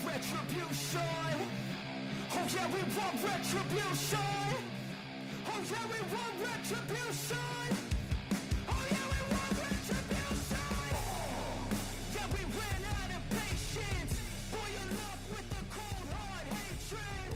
retribution. Oh yeah, we want retribution. Oh yeah, we want retribution. Oh yeah, we want retribution. Yeah, we ran out of patience. Boy, you love with the cold hard hatred.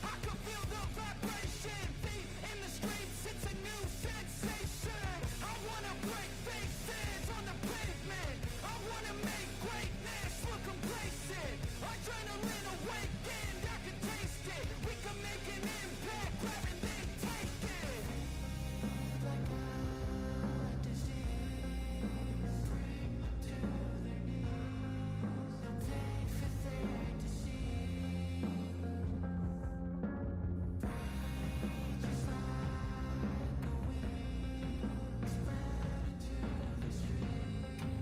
I can feel the vibration. Feet in the streets, it's a new sensation. I wanna break faces on the pavement. I wanna make greatness look complacent. Adrenaline awakened, I can taste it. We can make an impact, grab and then take it.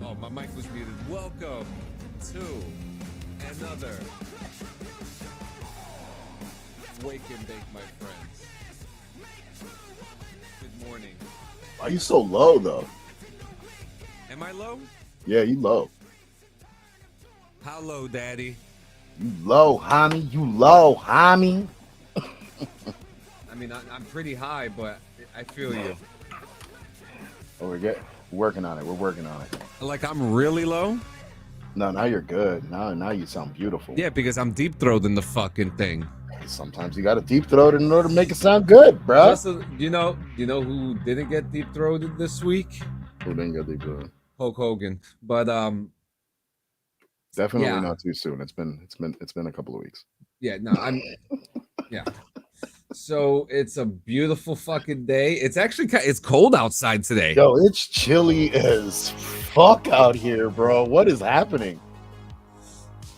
Oh, my mic was muted. Welcome to another Wake and Bake, my friends. Good morning. Why are you so low, though? Am I low? Yeah, you low. How low, Daddy? You low, homie. You low, homie. I mean, I'm pretty high, but I feel you. Oh, we're working on it. We're working on it. Like I'm really low? No, now you're good. Now you sound beautiful. Yeah, because I'm deep-throating the fucking thing. Sometimes you got to deep throat in order to make it sound good, bro. Also, you know who didn't get deep-throated this week? Who didn't get deep throat? Hulk Hogan. But Definitely yeah. not too soon. It's been a couple of weeks. Yeah, no, yeah. So it's a beautiful fucking day. It's actually it's cold outside today. Yo, it's chilly as fuck out here, bro. What is happening?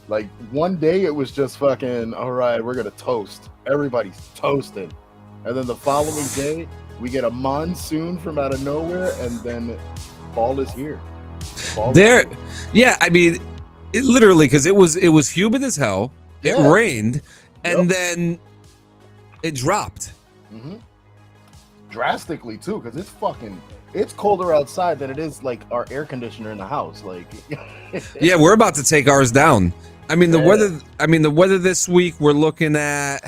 Like one day it was just fucking all right, we're gonna toast. Everybody's toasting. And then the following day we get a monsoon from out of nowhere, and then fall is here. Yeah, I mean, it literally, because it was humid as hell. It rained, and then it dropped. Mm-hmm. Drastically too, because it's colder outside than it is like our air conditioner in the house. Like, yeah, we're about to take ours down. I mean, the weather this week we're looking at.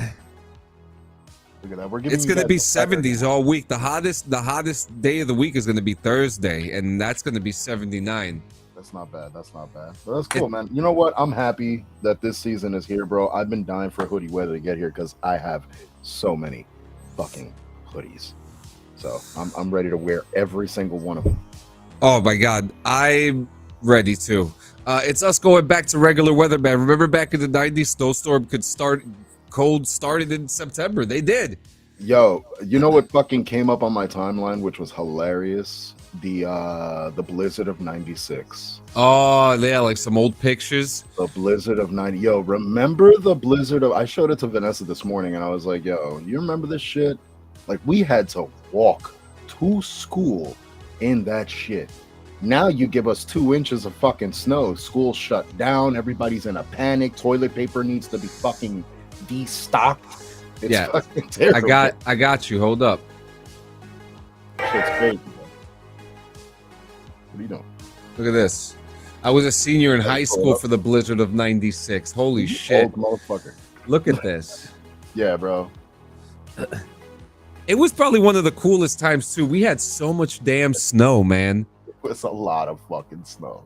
Look at that. It's going to be 70s all week. The hottest day of the week is going to be Thursday, and that's going to be 79. That's not bad. But that's cool, man. You know what? I'm happy that this season is here, bro. I've been dying for hoodie weather to get here because I have so many fucking hoodies. So I'm ready to wear every single one of them. Oh my God, I'm ready too. It's us going back to regular weather, man. Remember back in the 90s, snowstorm cold started in September. They did. Yo, you know what fucking came up on my timeline, which was hilarious? The blizzard of 96. Oh yeah, like some old pictures. The blizzard of 90. Yo, remember the blizzard of, I showed it to Vanessa this morning and I was like, yo, you remember this shit? Like we had to walk to school in that shit. Now you give us 2 inches of fucking snow, school shut down, everybody's in a panic, toilet paper needs to be fucking destocked. It's fucking terrible. I got you. Hold up. Shit's crazy, bro. What are you doing? Look at this. I was a senior in high school for the blizzard of 96. Holy shit. Old motherfucker. Look at this. Yeah, bro. It was probably one of the coolest times too. We had so much damn snow, man. It was a lot of fucking snow.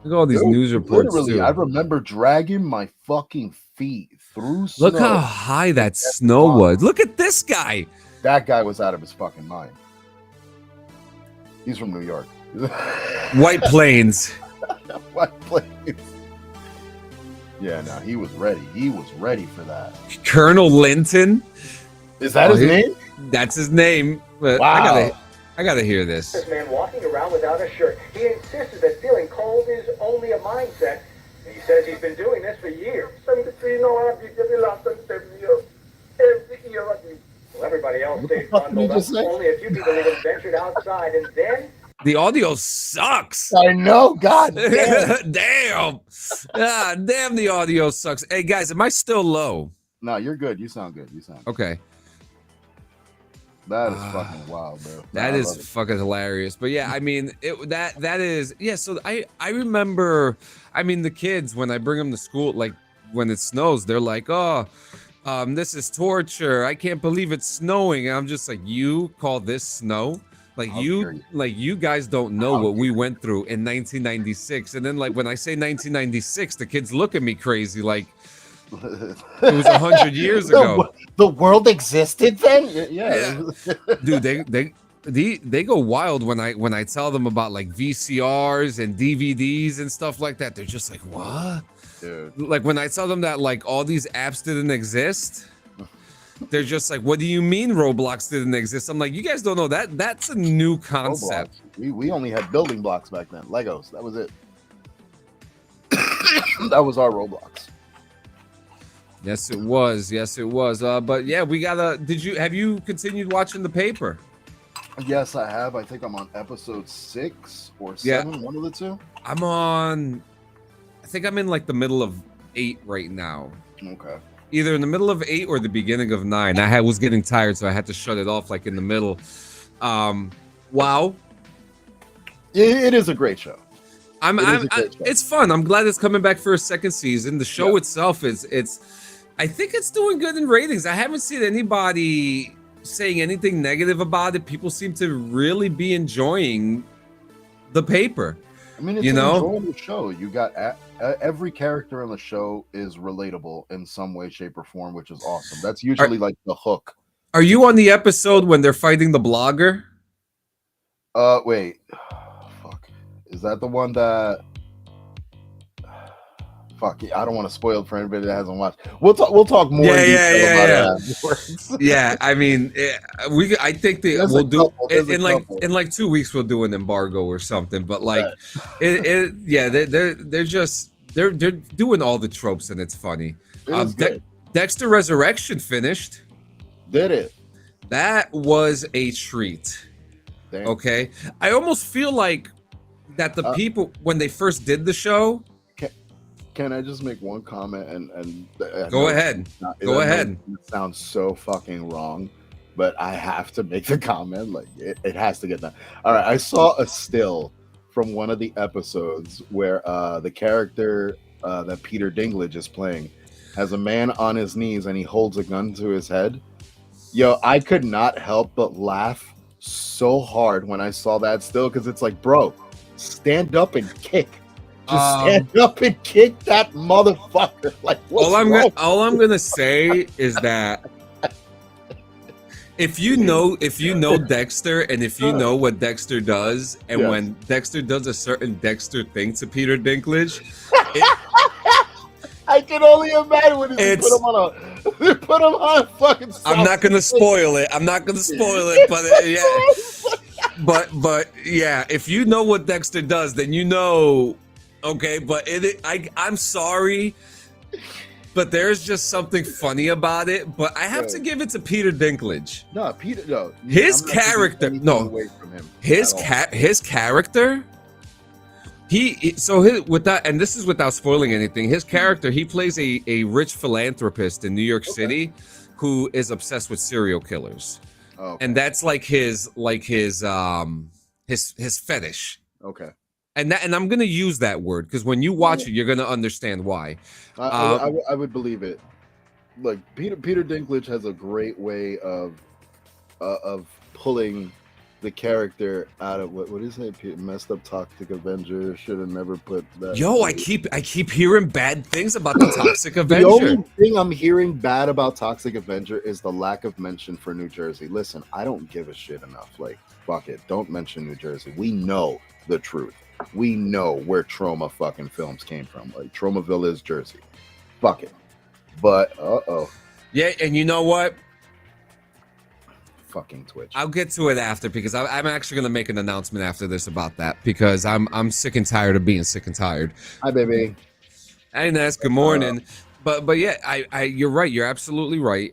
Look at all these news reports too. I remember dragging my fucking feet through snow. Look how high that snow was. Look at this guy. That guy was out of his fucking mind. He's from New York. White Plains. White Plains. Yeah, no, he was ready. He was ready for that. Colonel Linton. Is that his name? That's his name. But wow. I gotta hear this. This man walking around without a shirt. He insisted that feeling cold is only a mindset. And he says he's been doing this for years. Well, everybody else stayed bundled up. Only a few people even ventured outside, and then the audio sucks. I know, God damn. Damn. Damn, the audio sucks. Hey guys, am I still low? No, you're good. You sound good. Okay. That is fucking wild, bro. That I is love it. fucking hilarious. But yeah, I mean, that is, yeah. So I remember, I mean, the kids when I bring them to school, like when it snows, they're like, oh, this is torture. I can't believe it's snowing. And I'm just like, you call this snow? How dare you? Like you guys don't know How what we dare went through in 1996. And then like when I say 1996, the kids look at me crazy, like it was 100 years ago. The world existed then? Yeah. Dude, they go wild when I tell them about like VCRs and DVDs and stuff like that. They're just like, what? Dude. Like when I tell them that like all these apps didn't exist, they're just like, what do you mean Roblox didn't exist? I'm like, you guys don't know that. That's a new concept. Roblox. We only had building blocks back then. Legos. That was it. That was our Roblox. Yes, it was. Yes, it was. But yeah, we gotta. Have you continued watching the paper? Yes, I have. I think I'm on episode 6 or 7, one of the two. I think I'm in like the middle of 8 right now. Okay. Either in the middle of 8 or the beginning of 9. I was getting tired, so I had to shut it off like in the middle. Wow. It is a great show. It's fun. I'm glad it's coming back for a second season. The show itself I think it's doing good in ratings. I haven't seen anybody saying anything negative about it. People seem to really be enjoying the paper. I mean, it's an enjoyable show. You got every character on the show is relatable in some way, shape, or form, which is awesome. That's usually like the hook. Are you on the episode when they're fighting the blogger? Wait. Fuck. Is that the one that? Fuck. I don't want to spoil it for anybody that hasn't watched. We'll talk more. Yeah. Yeah. I mean, I think we'll do in like 2 weeks. We'll do an embargo or something. But like, they're just they're doing all the tropes and it's funny. Dexter Resurrection finished. Did it? That was a treat. Damn. Okay, I almost feel like that the people when they first did the show. Can I just make one comment and go ahead? Go ahead. It sounds so fucking wrong, but I have to make the comment. Like it has to get done. All right, I saw a still from one of the episodes where the character that Peter Dinklage is playing has a man on his knees and he holds a gun to his head. Yo, I could not help but laugh so hard when I saw that still because it's like, bro, stand up and kick. Just stand up and kick that motherfucker. Like, all I'm gonna say is that if you know Dexter and if you know what Dexter does, and when Dexter does a certain Dexter thing to Peter Dinklage, I can only imagine when they put him on a fucking. I'm not gonna spoil it. But but yeah, if you know what Dexter does, then you know. Okay, but I'm sorry, but there's just something funny about it. But I have to give it to Peter Dinklage. No. His character, his character. With that, and this is without spoiling anything. His character, he plays a rich philanthropist in New York City, who is obsessed with serial killers, and that's like his fetish. Okay. And I'm gonna use that word because when you watch it, you're gonna understand why. I would believe it. Like Peter Dinklage has a great way of pulling the character out of what is it? Messed up Toxic Avenger. Should have never put that. Yo, I keep hearing bad things about the Toxic Avenger. The only thing I'm hearing bad about Toxic Avenger is the lack of mention for New Jersey. Listen, I don't give a shit enough. Like, fuck it, don't mention New Jersey. We know the truth. We know where Trauma fucking films came from. Like Traumaville is Jersey. Fuck it. But yeah, and you know what? Fucking Twitch. I'll get to it after because I'm actually gonna make an announcement after this about that because I'm sick and tired of being sick and tired. Hi, baby. Hey, Ness. Good morning. But yeah, I you're right. You're absolutely right.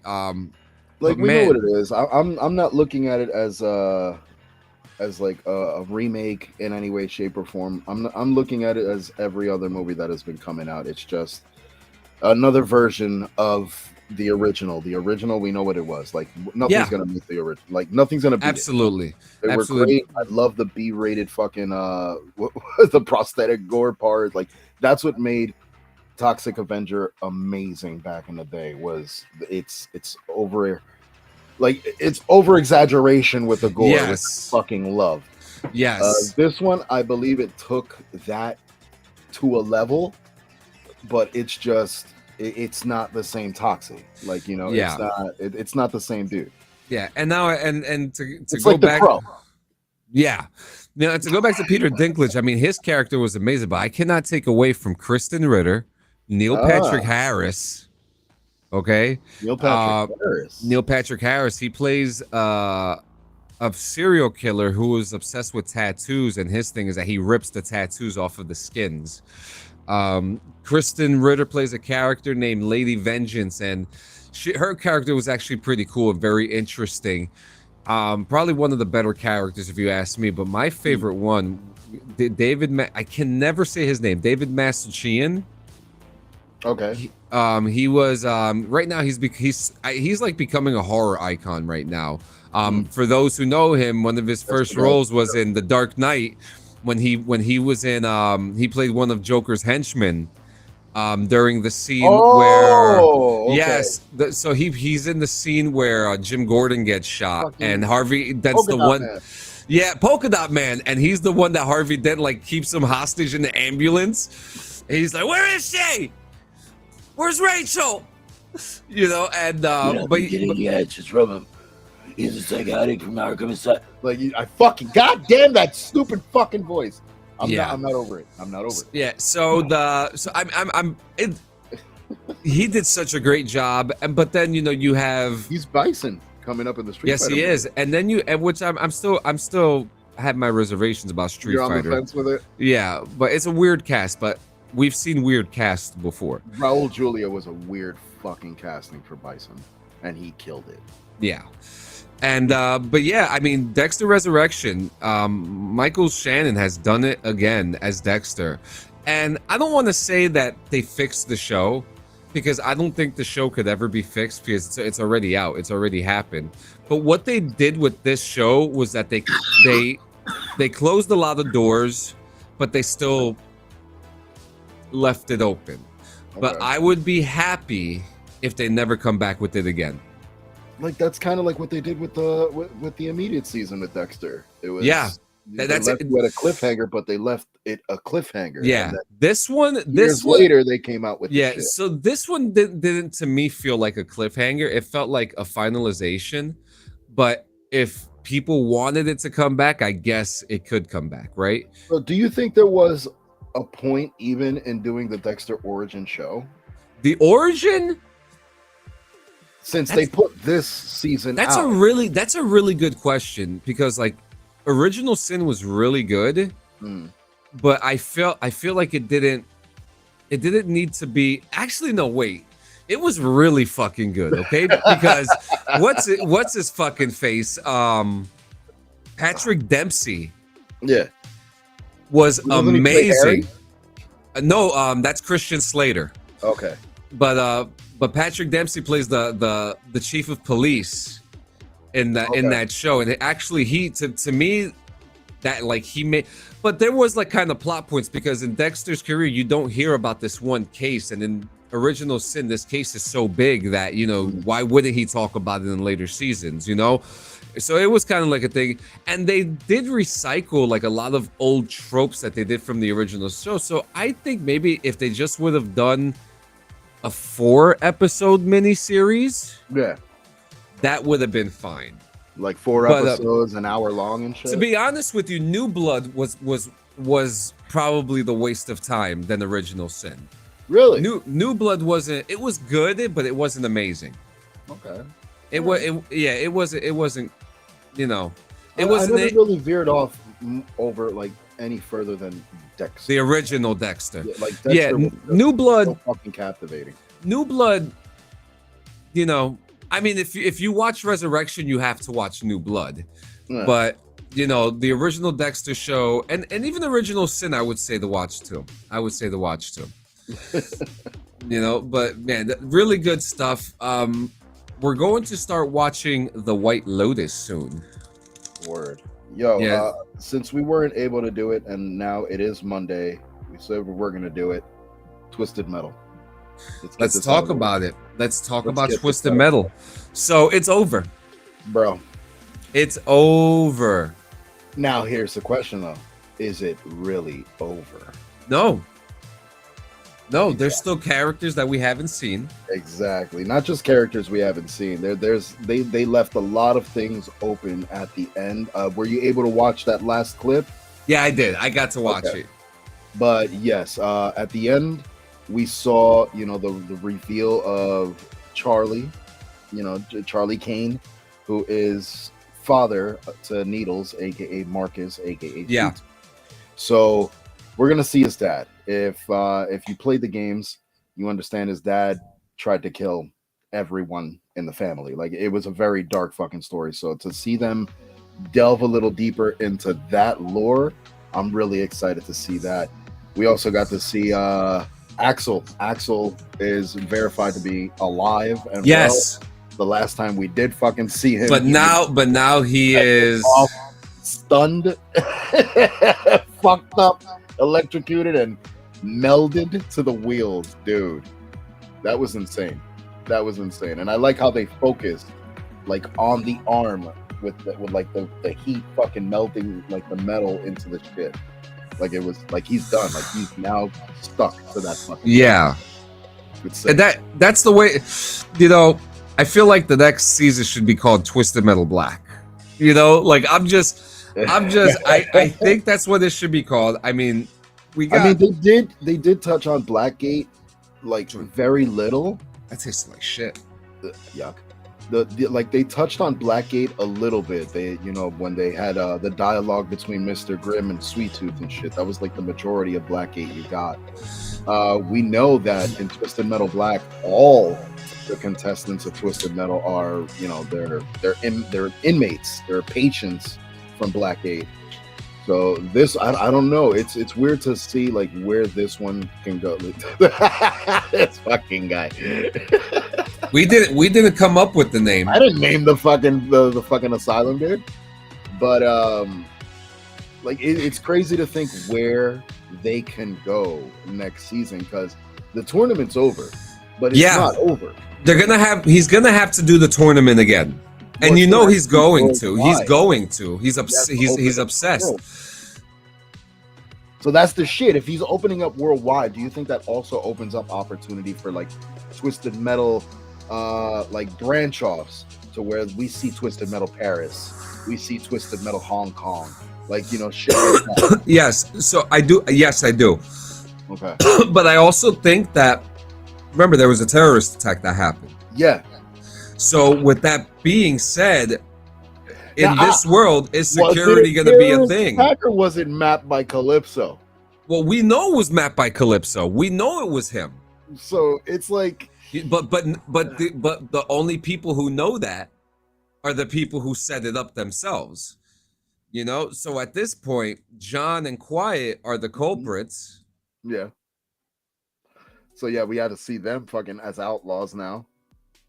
Like we know what it is. I'm not looking at it as like a remake in any way, shape, or form. I'm looking at it as every other movie that has been coming out. It's just another version of the original. The original, we know what it was. Like nothing's gonna make the original. Like nothing's gonna beat Absolutely. it. They Absolutely. were great. I love the B-rated fucking the prosthetic gore part. Like that's what made Toxic Avenger amazing back in the day. Was it's over, like it's over exaggeration with the gore, which I fucking love. Yes. This one, I believe it took that to a level, but it's just it's not the same Toxic. Like, you know, it's not the same dude. Yeah, and now and to It's go like the back, Crow. yeah, you know, to go back to Peter Dinklage. I mean, his character was amazing, but I cannot take away from Kristen Ritter, Neil Patrick Harris. Okay, Neil Patrick Harris. He plays a serial killer who is obsessed with tattoos, and his thing is that he rips the tattoos off of the skins. Kristen Ritter plays a character named Lady Vengeance, and her character was actually pretty cool and very interesting. Probably one of the better characters, if you ask me. But my favorite one, I can never say his name. David Mastuchian. Okay. He was right now he's like becoming a horror icon right now. For those who know him, one of his first roles was in The Dark Knight when he was in he played one of Joker's henchmen during the scene where yes, so he's in the scene where Jim Gordon gets shot and Harvey Dent's the one man. Yeah, Polka Dot Man, and he's the one that Harvey Dent like keeps him hostage in the ambulance. And he's like, "Where is she? Where's Rachel?" You know, and but getting the edges from him. He's a psychotic from Arkham Asylum. Like I fucking goddamn that stupid fucking voice. I'm not over it. I'm not over it. Yeah. So he did such a great job, but then you know you have he's Bison coming up in the Street Yes, Fighter he movie. is, and then which I'm still have my reservations about Street You're Fighter. on the fence with it. Yeah, but it's a weird cast, but we've seen weird casts before. Raul Julia was a weird fucking casting for Bison, and he killed it. Yeah. And but yeah, I mean Dexter Resurrection, Michael Shannon has done it again as Dexter. And I don't want to say that they fixed the show, because I don't think the show could ever be fixed, because it's already out, it's already happened. But what they did with this show was that they closed a lot of doors, but they still left it open. Okay. But I would be happy if they never come back with it again. Like that's kind of like what they did with the immediate season with Dexter. It was that's left you at a cliffhanger, but they left it a cliffhanger. Yeah, this one later they came out with shit. So this one didn't to me feel like a cliffhanger. It felt like a finalization. But if people wanted it to come back, I guess it could come back, right? So do you think there was a point even in doing the Dexter origin show? The origin? Since they put this season out. That's a really good question, because like Original Sin was really good, but I feel like it didn't need to be. Actually, no, wait. It was really fucking good, okay? Because what's his fucking face? Patrick Dempsey. Yeah. Was amazing. No, that's Christian Slater. Okay. But Patrick Dempsey plays the chief of police in that show, and actually to me that like he made, but there was like kind of plot points, because in Dexter's career you don't hear about this one case, and in Original Sin this case is so big that, you know, why wouldn't he talk about it in later seasons, you know? So it was kind of like a thing, and they did recycle like a lot of old tropes that they did from the original show. So I think maybe if they just would have done a 4-episode miniseries, that would have been fine. Like 4 episodes, an hour long and shit. To be honest with you, New Blood was probably the waste of time than Original Sin. Really? New Blood wasn't. It was good, but it wasn't amazing. Okay. It wasn't. You know, it I wasn't. never really veered off over like any further than Dexter. The original Dexter. Yeah, like Dexter was New Blood. So fucking captivating. New Blood. You know, I mean, if you watch Resurrection, you have to watch New Blood. Yeah. But you know, the original Dexter show and even Original Sin, I would say to watch too. You know, but man, really good stuff. We're going to start watching The White Lotus soon. Word. Yo, Yeah. Since we weren't able to do it, and now it is Monday, we said we were gonna do it. Twisted Metal. Let's talk about it. Let's talk about get Twisted Metal. So it's over, bro. It's over. Now here's the question though: is it really over? No. No, there's still characters that we haven't seen. Exactly. Not just characters we haven't seen. They left a lot of things open at the end. Were you able to watch that last clip? Yeah, I did. I got to watch it. But yes, at the end, we saw, the reveal of Charlie, Charlie Kane, who is father to Needles, aka Marcus, aka Yeah. Sweet. So we're gonna see his dad. If you played the games, you understand his dad tried to kill everyone in the family. Like, it was a very dark fucking story. So to see them delve a little deeper into that lore, I'm really excited to see that. We also got to see Axel. Axel is verified to be alive and Yes. well. The last time we did fucking see him, But now he is stunned, fucked up, electrocuted, and melded to the wheels, dude. That was insane. And I like how they focused like on the arm with the heat fucking melting like the metal into the shit. Like it was like he's done. Like he's now stuck to that fucking. Yeah. And that's the way, I feel like the next season should be called Twisted Metal Black. Like I think that's what it should be called. I mean, they did touch on Blackgate like very little. That tastes like shit. Yuck. Like they touched on Blackgate a little bit. They, when they had the dialogue between Mr. Grimm and Sweet Tooth and shit. That was like the majority of Blackgate you got. We know that in Twisted Metal Black, all the contestants of Twisted Metal are, they're inmates, they're patients from Blackgate. So this, I don't know. It's weird to see like where this one can go. This fucking guy. We didn't come up with the name. I didn't name the fucking asylum, dude. But like it's crazy to think where they can go next season because the tournament's over, but it's not over. He's gonna have to do the tournament again. And he's going to. He's going to. He's obsessed. So that's the shit. If he's opening up worldwide, do you think that also opens up opportunity for like Twisted Metal like branch offs to where we see Twisted Metal Paris, we see Twisted Metal Hong Kong, like shit like that. Yes. So I do. Yes, I do. Okay. But I also think that, remember, there was a terrorist attack that happened. Yeah. So with that being said, in this world, is security going to be a thing? Or was it mapped by Calypso? Well, we know it was mapped by Calypso. We know it was him. So it's like, but the only people who know that are the people who set it up themselves. So at this point, John and Quiet are the culprits. Yeah. So yeah, we had to see them fucking as outlaws now.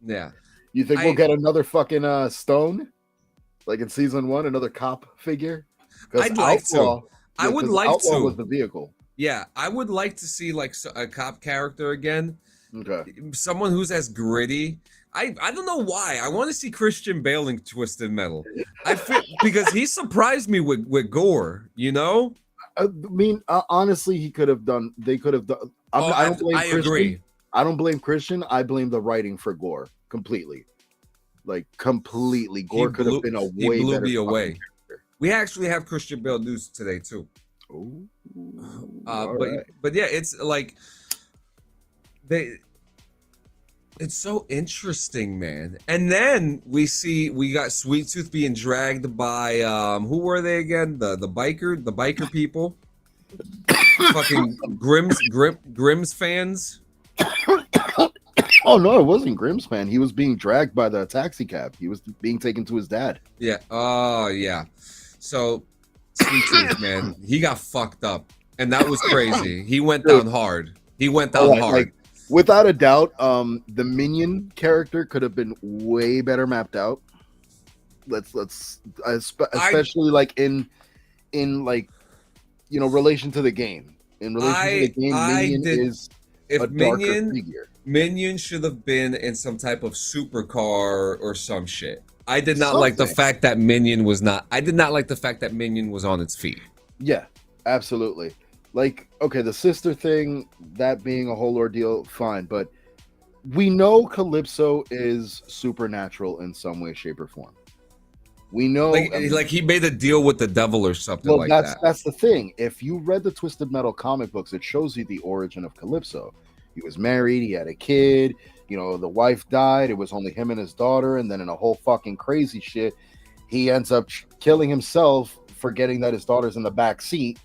Yeah. You think we'll get another fucking Stone, like in season 1, another cop figure? I'd like to. I would like Outlaw to. was the vehicle. Yeah, I would like to see like a cop character again. Okay. Someone who's as gritty. I don't know why. I want to see Christian Bale in Twisted Metal. Because he surprised me with gore. I mean, honestly, he could have done. They could have done. I don't blame Christian. Agree. I don't blame Christian. I blame the writing for Gore completely. Like completely, Gore could have been a way better. He blew me away. We actually have Christian Bale news today too. Ooh, but yeah, it's like it's so interesting, man. And then we got Sweet Tooth being dragged by who were they again? The biker people. Fucking Grimm's fans. Oh no, it wasn't Grimm's fan. He was being dragged by the taxi cab. He was being taken to his dad. Yeah. Oh yeah. So Sweet Tooth, man, he got fucked up, and that was crazy. He went down hard. Without a doubt, the minion character could have been way better mapped out. Especially like in like relation to the game. In relation to the game, Minion is a darker figure. Minion should have been in some type of supercar or some shit. I did not like the fact that Minion was not. I did not like the fact that Minion was on its feet. Yeah, absolutely. Like, okay, the sister thing, that being a whole ordeal, fine. But we know Calypso is supernatural in some way, shape, or form. We know, like he made a deal with the devil or something like that. That's the thing. If you read the Twisted Metal comic books, it shows you the origin of Calypso. He was married, he had a kid, the wife died, it was only him and his daughter, and then in a whole fucking crazy shit, he ends up killing himself, forgetting that his daughter's in the back seat,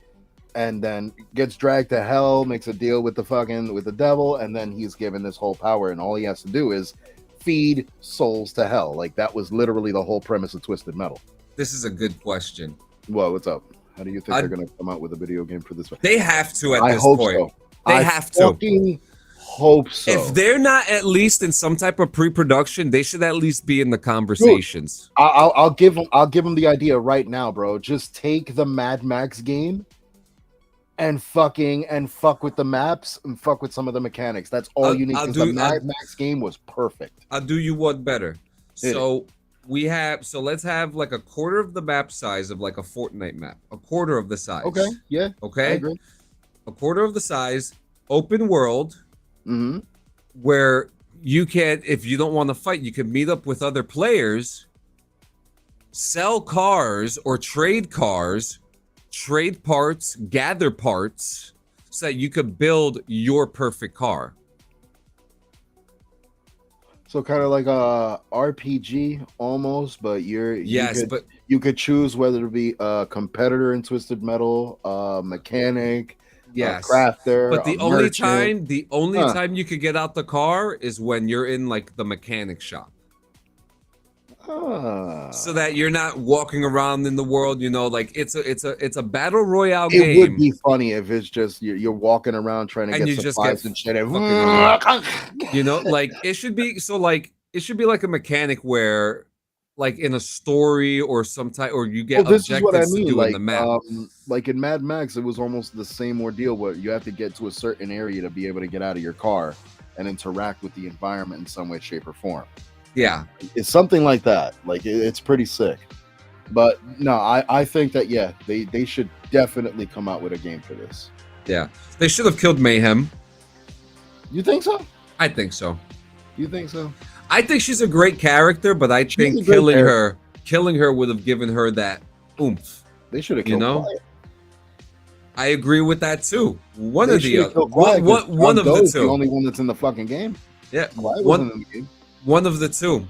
and then gets dragged to hell, makes a deal with the devil, and then he's given this whole power, and all he has to do is feed souls to hell. Like, that was literally the whole premise of Twisted Metal. This is a good question. Well, what's up? How do you think they're going to come out with a video game for this one? They have to at this point. So. They have to. Hope so. If they're not at least in some type of pre-production, they should at least be in the conversations. Dude, I'll give them the idea right now, bro. Just take the Mad Max game and fuck with the maps and fuck with some of the mechanics. That's all you need. Because the Mad Max game was perfect. I'll do you one better. So let's have like a quarter of the map size of like a Fortnite map. A quarter of the size. Okay. Yeah. Okay. I agree. A quarter of the size, open world. Mm-hmm. Where you can, if you don't want to fight, you can meet up with other players, sell cars or trade cars, trade parts, gather parts, so that you could build your perfect car. So kind of like a RPG almost, but you could choose whether to be a competitor in Twisted Metal, mechanic. Yes, crafter. But the only time you could get out the car is when you're in like the mechanic shop. So that you're not walking around in the world, like it's a battle royale game. It would be funny if it's just you're walking around trying to get supplies and shit. Like it should be like a mechanic where, like in a story or some type, or you get this is what I mean. To do like, in the map. Like in Mad Max, it was almost the same ordeal where you have to get to a certain area to be able to get out of your car and interact with the environment in some way, shape, or form. Yeah, it's something like that. Like it's pretty sick. But no, I think that they should definitely come out with a game for this. Yeah, they should have killed Mayhem. You think so? I think so. You think so? I think she's a great character, but I think killing her would have given her that oomph. They should have killed Quiet. I agree with that too. One of the other. One of the two. The only one that's in the fucking game. Yeah. Quiet wasn't in the game. One of the two.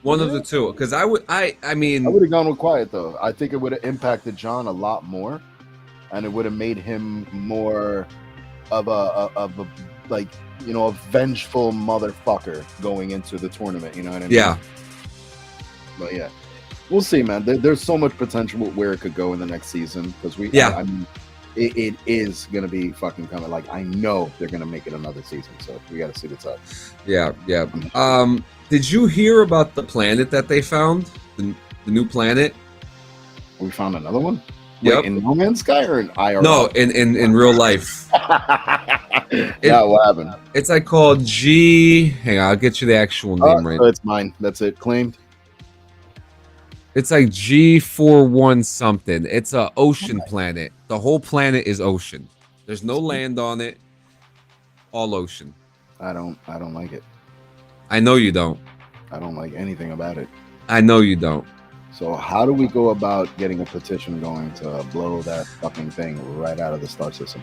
One of the two. Because I would have gone with Quiet though. I think it would have impacted John a lot more, and it would have made him more of a like, a vengeful motherfucker going into the tournament. You know what I mean? Yeah. But yeah, we'll see, man. There's so much potential where it could go in the next season because I mean, it is gonna be fucking coming. Like, I know they're gonna make it another season, so we got to see what's up. Yeah. Did you hear about the planet that they found? The new planet? We found another one. Yep. Wait, in No Man's Sky or in IRL? No, in real life. Yeah, what happened? It's like called G. Hang on, I'll get you the actual name right. So it's mine. That's it. Claimed. It's like G41 something. It's a ocean planet. The whole planet is ocean. There's no land on it. All ocean. I don't like it. I know you don't. I don't like anything about it. I know you don't. So how do we go about getting a petition going to blow that fucking thing right out of the star system?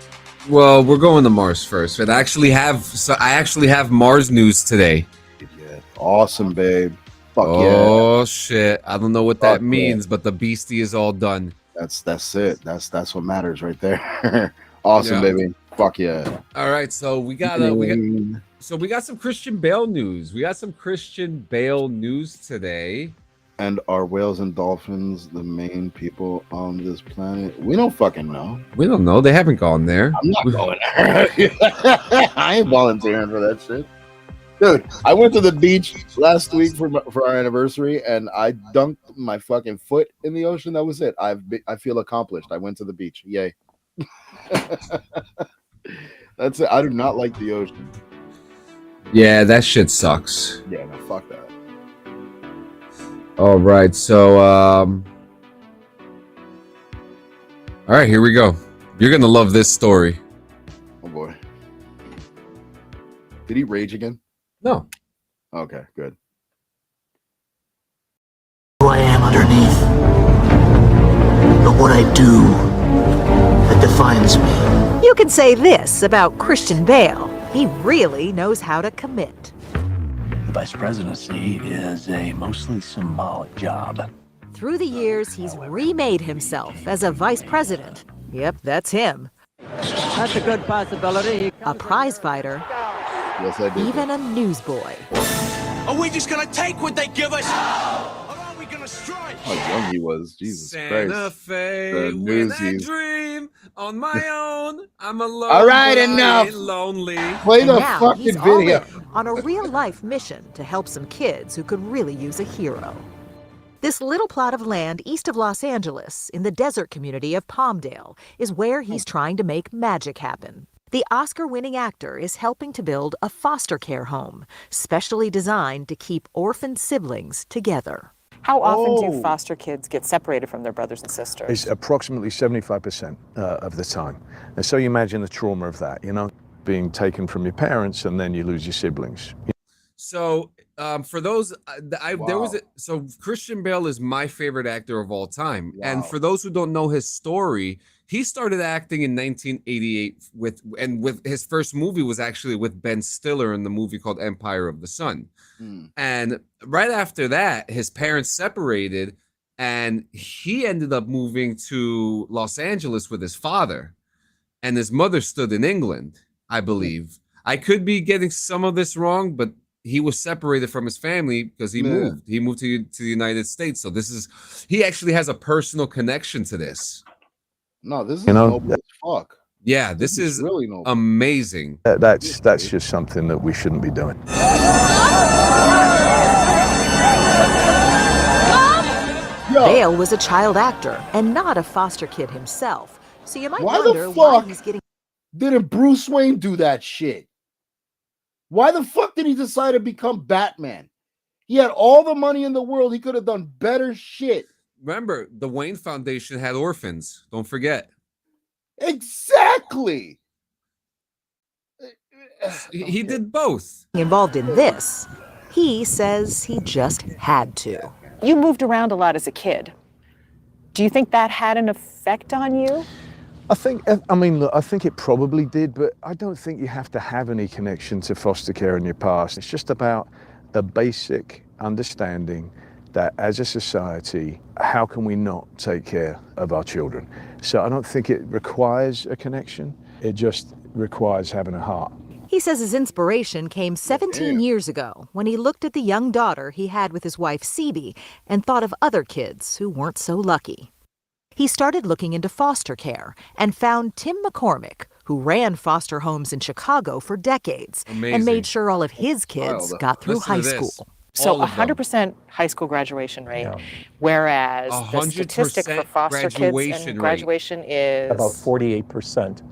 Well, we're going to Mars first. I actually have Mars news today. Yeah. Awesome, babe. Fuck oh, shit. I don't know what that means, but the beastie is all done. That's it. That's what matters right there. Awesome, baby. Fuck yeah. All right, so we got some Christian Bale news. We got some Christian Bale news today. And are whales and dolphins the main people on this planet? We don't fucking know. We don't know. They haven't gone there. I'm not going there. I ain't volunteering for that shit. Dude, I went to the beach last week for our anniversary, and I dunked my fucking foot in the ocean. That was it. I feel accomplished. I went to the beach. Yay. That's it. I do not like the ocean. Yeah, that shit sucks. Yeah, no, fuck that. All right, so all right, here we go. You're gonna love this story. Oh boy. Did he rage again? No. Okay, good. Who I am underneath. But what I do, that defines me. You can say this about Christian Bale. He really knows how to commit. The vice presidency is a mostly symbolic job. Through the years, he's remade himself as a vice president. Yep, that's him. That's a good possibility. A prize fighter. Yes, I did. Even a newsboy. Are we just gonna take what they give us? Or are we gonna strike? How young he was. Jesus Santa Christ. Fe, The with a newsies. dream on my own. I'm alone. All right, but I enough. ain't lonely. Play And the now fucking he's all video. in on a real-life mission to help some kids who could really use a hero. This little plot of land east of Los Angeles, in the desert community of Palmdale, is where he's trying to make magic happen. The Oscar-winning actor is helping to build a foster care home, specially designed to keep orphaned siblings together. How often Oh. do foster kids get separated from their brothers and sisters? It's approximately 75% of the time. And so you imagine the trauma of that, you know, being taken from your parents and then you lose your siblings. So, for those, there was Wow. so Christian Bale is my favorite actor of all time, and Wow. for those who don't know his story, he started acting in 1988 with his first movie was actually with Ben Stiller in the movie called Empire of the Sun, and right after that, his parents separated, and he ended up moving to Los Angeles with his father, and his mother stood in England, I believe. I could be getting some of this wrong, but he was separated from his family because he moved. He moved to the United States. So he actually has a personal connection to this. No, this is You know, noble as fuck. Yeah, this is really noble. amazing. That's just something that we shouldn't be doing. Bale was a child actor and not a foster kid himself, so you might Why wonder the why fuck he's getting didn't Bruce Wayne do that shit? Why the fuck did he decide to become Batman? He had all the money in the world. He could have done better shit. Remember, the Wayne Foundation had orphans. Don't forget. Exactly. He did both. involved in this. He says he just had to. You moved around a lot as a kid. Do you think that had an effect on you? I think it probably did, but I don't think you have to have any connection to foster care in your past. It's just about the basic understanding that as a society, how can we not take care of our children? So I don't think it requires a connection. It just requires having a heart. He says his inspiration came 17 years ago when he looked at the young daughter he had with his wife, Cebe, and thought of other kids who weren't so lucky. He started looking into foster care and found Tim McCormick, who ran foster homes in Chicago for decades and Amazing. made sure all of his kids got through Listen high to this. school. So All of them. 100% high school graduation rate, whereas the 100% statistic for foster kids graduation and rate. graduation is About 48%.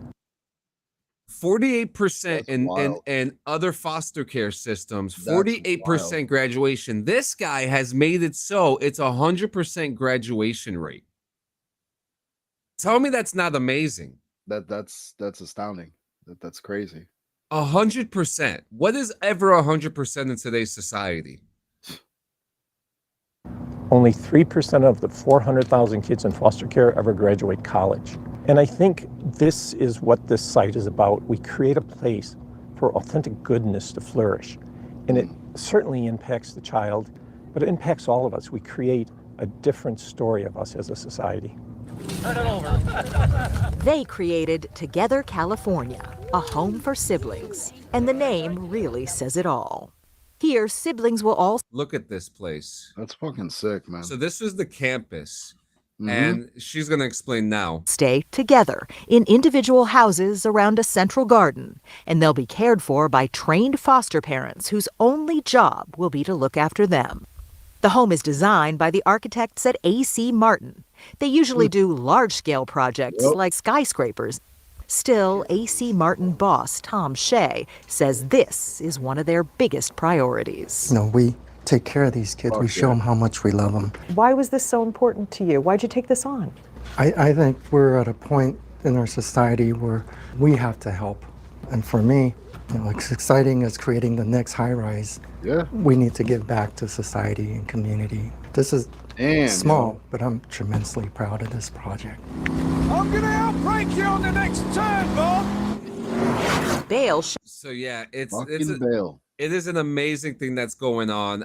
48% in wild. other foster care systems, That's 48% wild. graduation. This guy has made it so it's 100% graduation rate. Tell me that's not amazing. That's astounding. That's crazy. 100%. What is ever 100% in today's society? Only 3% of the 400,000 kids in foster care ever graduate college. And I think this is what this site is about. We create a place for authentic goodness to flourish. And it certainly impacts the child, but it impacts all of us. We create a different story of us as a society. They created Together California, a home for siblings, and the name really says it all. Here, siblings will all Look at this place. That's fucking sick, man. So this was the campus, Mhm. and she's gonna explain now. stay together in individual houses around a central garden, and they'll be cared for by trained foster parents whose only job will be to look after them. The home is designed by the architects at A.C. Martin. They usually do large-scale projects like skyscrapers. Still, A.C. Martin boss Tom Shea says this is one of their biggest priorities. You know, we take care of these kids. We show them how much we love them. Why was this so important to you? Why'd you take this on? I think we're at a point in our society where we have to help. And for me, you know, as exciting as creating the next high-rise, we need to give back to society and community. This is small, but I'm tremendously proud of this project. I'm gonna outbreak you on the next turn, Bob. Bale. So yeah, It is an amazing thing that's going on.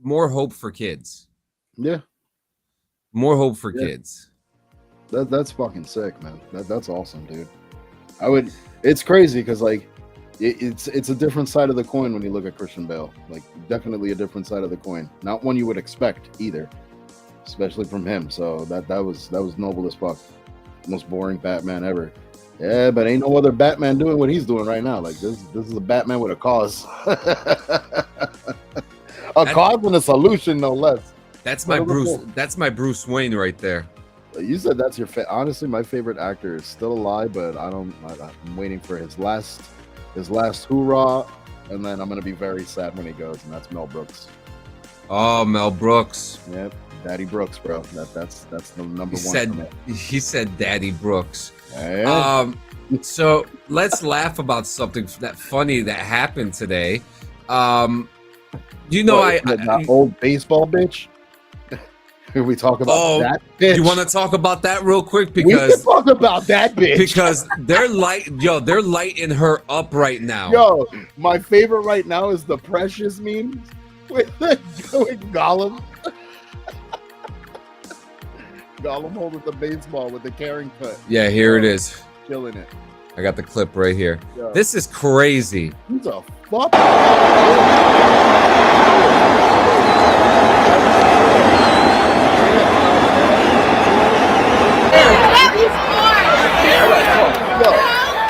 More hope for kids. Yeah. More hope for kids. That's fucking sick, man. That's awesome, dude. It's crazy because like it's a different side of the coin when you look at Christian Bale. Like definitely a different side of the coin. Not one you would expect either, especially from him. So that was noble as fuck. Most boring Batman ever. Yeah, but ain't no other Batman doing what he's doing right now. Like this is a Batman with a cause. Cause and a solution, no less. That's my Bruce Wayne right there. You said that's your honestly, my favorite actor is still alive, but I'm waiting for his last hoorah, and then I'm gonna be very sad when he goes, and that's Mel Brooks. Oh, Mel Brooks. Yep, Daddy Brooks, bro. That's the number one. He said Daddy Brooks. Yeah. So let's laugh about something funny that happened today. That old baseball bitch. We talk about that bitch. You want to talk about that real quick? We can talk about that bitch. Because they're lighting her up right now. Yo, my favorite right now is the Precious meme with Gollum. Gollum holding the baseball with the carrying cut. Yeah, here it is. Killing it. I got the clip right here. Yo. This is crazy. Who's a fuck?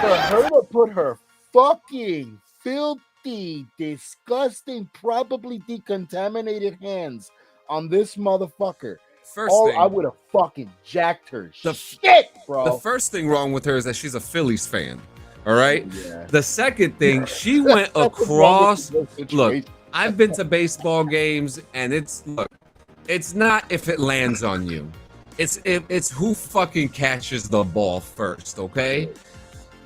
For her to put her fucking filthy, disgusting, probably decontaminated hands on this motherfucker. I would have fucking jacked her shit, bro. The first thing wrong with her is that she's a Phillies fan. All right. Yeah. The second thing, she went across. Look, I've been to baseball games, and it's not if it lands on you. It's who fucking catches the ball first, okay?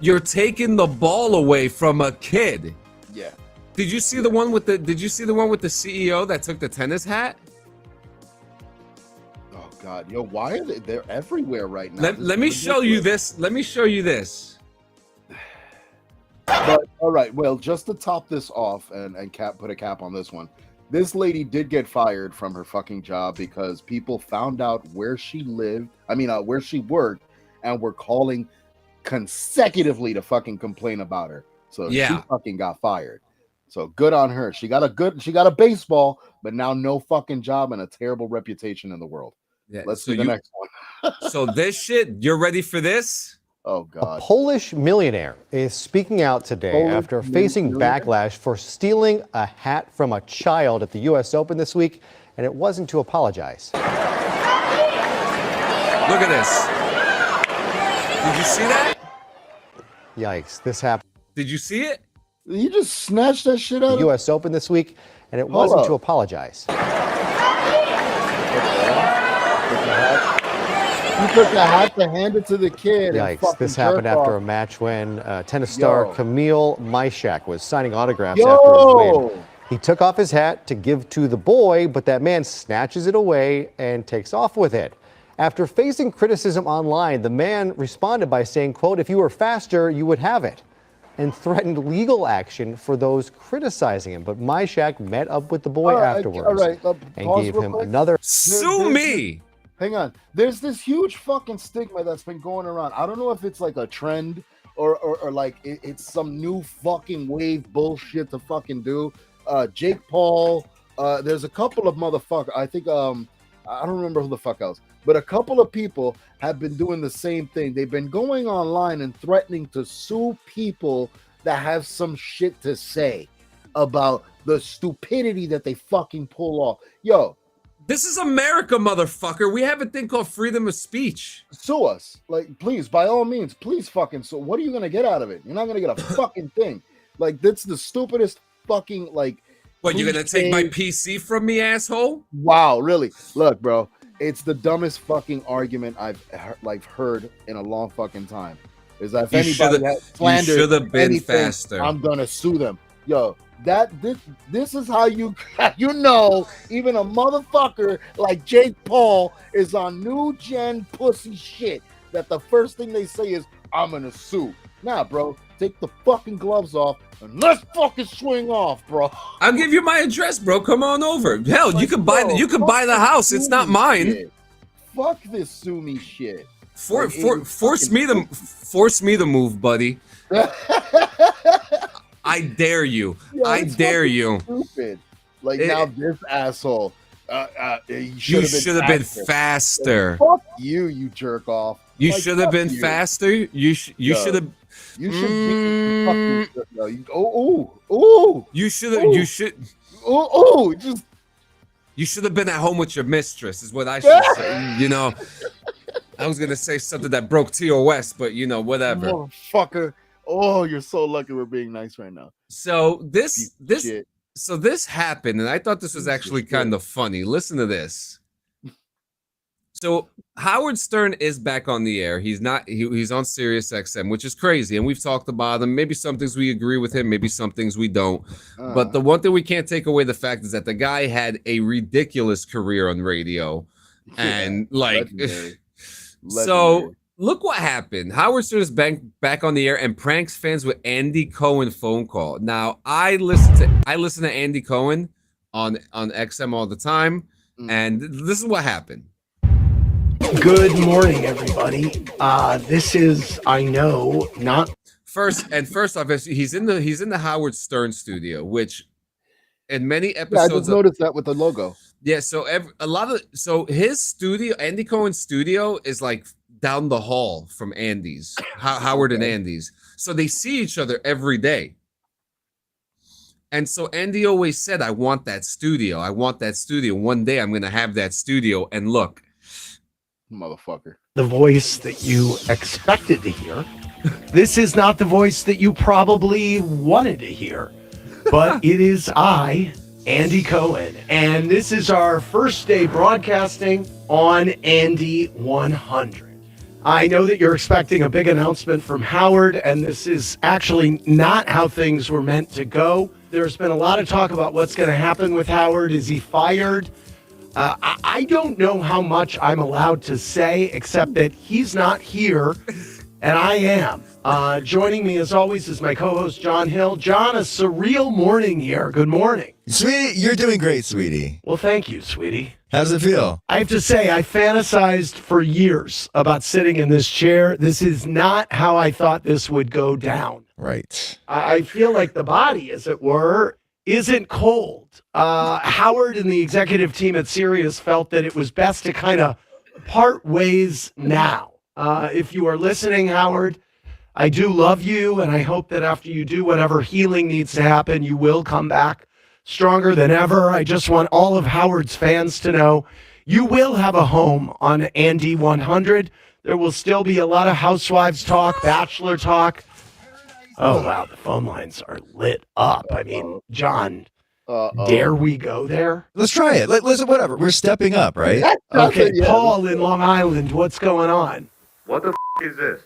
You're taking the ball away from a kid. Yeah. Did you see the one with the CEO that took the tennis hat? Oh God, yo, why are they're everywhere right now? Let me show you this. Let me show you this. But all right, well, just to top this off and put a cap on this one. This lady did get fired from her fucking job because people found out where she lived. Where she worked, and were calling consecutively to fucking complain about her. So she fucking got fired. So good on her. She got a baseball, but now no fucking job and a terrible reputation in the world. Yeah, let's do the next one. So this shit, you're ready for this? Oh God. A Polish millionaire is speaking out today after facing backlash for stealing a hat from a child at the U.S. Open this week, and it wasn't to apologize. Look at this. Did you see that? Yikes, this happened. Did you see it? You just snatched that shit out. The U.S. Open this week, and it wasn't to apologize. You took the hat to hand it to the kid. Yikes, this happened after a match when tennis star Kamil Myshak was signing autographs after his win. He took off his hat to give to the boy, but that man snatches it away and takes off with it. After facing criticism online, the man responded by saying, quote, "If you were faster, you would have it," and threatened legal action for those criticizing him. But Myshak met up with the boy afterwards and gave him another. Sue me! Hang on. There's this huge fucking stigma that's been going around. I don't know if it's like a trend or like it's some new fucking wave bullshit to fucking do. Jake Paul, there's a couple of motherfuckers. I think I don't remember who the fuck else, but a couple of people have been doing the same thing. They've been going online and threatening to sue people that have some shit to say about the stupidity that they fucking pull off. Yo, this is America, motherfucker. We have a thing called freedom of speech. Sue us, like, please, by all means, please fucking sue. What are you gonna get out of it? You're not gonna get a fucking thing. Like, that's the stupidest fucking like. What, you're gonna take my PC from me, asshole? Wow, really? Look, bro, it's the dumbest fucking argument I've heard in a long fucking time. Is that if anybody has slandered, you should have been anything, faster. I'm gonna sue them. Yo, this is how you know even a motherfucker like Jake Paul is on new gen pussy shit. That the first thing they say is, I'm gonna sue. Nah, bro, take the fucking gloves off and let's fucking swing off, bro. I'll give you my address, bro. Come on over. Hell, you can buy the house. It's not mine. Shit. Fuck this sue me shit. Force me to move, buddy. I dare you. Yo, I dare you. Stupid. Like now this asshole. You should have been faster. Fuck you, you jerk off. You Like, should have been you. faster. You should have. You should. You should. You should. Just. You should have been at home with your mistress. Is what I should say. You know. I was gonna say something that broke TOS, but you know, whatever. Motherfucker. Oh, you're so lucky we're being nice right now. So this happened, and I thought this was actually kind of funny. Listen to this. So Howard Stern is back on the air. He's not. He's on Sirius XM, which is crazy. And we've talked about him. Maybe some things we agree with him. Maybe some things we don't. But the one thing we can't take away the fact is that the guy had a ridiculous career on radio, and like, so. Look what happened. Howard Stern is back on the air and pranks fans with Andy Cohen phone call. Now, I listen to Andy Cohen on XM all the time, and this is what happened. Good morning, everybody. This is, I know, not first off, he's in the Howard Stern studio, which in many episodes. I just noticed that with the logo. Yeah, so his studio, Andy Cohen's studio, is like down the hall from Andy's, Howard and Andy's. So they see each other every day. And so Andy always said, I want that studio. I want that studio. One day I'm going to have that studio. And look. Motherfucker. The voice that you expected to hear. This is not the voice that you probably wanted to hear. But it is I, Andy Cohen. And this is our first day broadcasting on Andy 100. I know that you're expecting a big announcement from Howard, and this is actually not how things were meant to go. There's been a lot of talk about what's going to happen with Howard. Is he fired? I don't know how much I'm allowed to say, except that he's not here, and I am. Joining me, as always, is my co-host, John Hill. John, a surreal morning here. Good morning. Sweetie, you're doing great, sweetie. Well, thank you, sweetie. How does it feel? I have to say, I fantasized for years about sitting in this chair. This is not how I thought this would go down. Right. I feel like the body, as it were, isn't cold. Howard and the executive team at Sirius felt that it was best to kind of part ways now. If you are listening, Howard, I do love you, and I hope that after you do whatever healing needs to happen, you will come back stronger than ever. I just want all of Howard's fans to know you will have a home on Andy 100. There will still be a lot of housewives talk, bachelor talk. Oh, wow, the phone lines are lit up. I mean, John, dare we go there? Let's try it. Listen, whatever. We're stepping up, right? Okay, Paul in Long Island, what's going on? What the is this?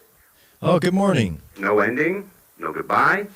Oh, good morning. No ending? No goodbye?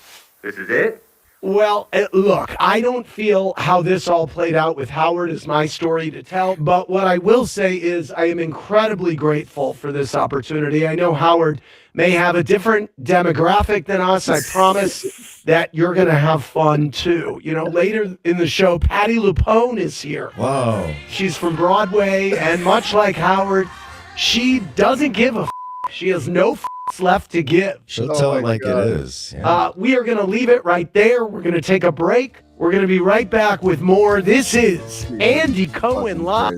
This is it? Well, look, I don't feel how this all played out with Howard is my story to tell, but what I will say is I am incredibly grateful for this opportunity. I know Howard may have a different demographic than us. I promise that you're going to have fun too. You know, later in the show, Patti LuPone is here. Wow. She's from Broadway, and much like Howard, she doesn't give a f***. She has no left to give. She'll tell it like it is. Yeah. We are going to leave it right there. We're going to take a break. We're going to be right back with more. This is Andy Cohen Live.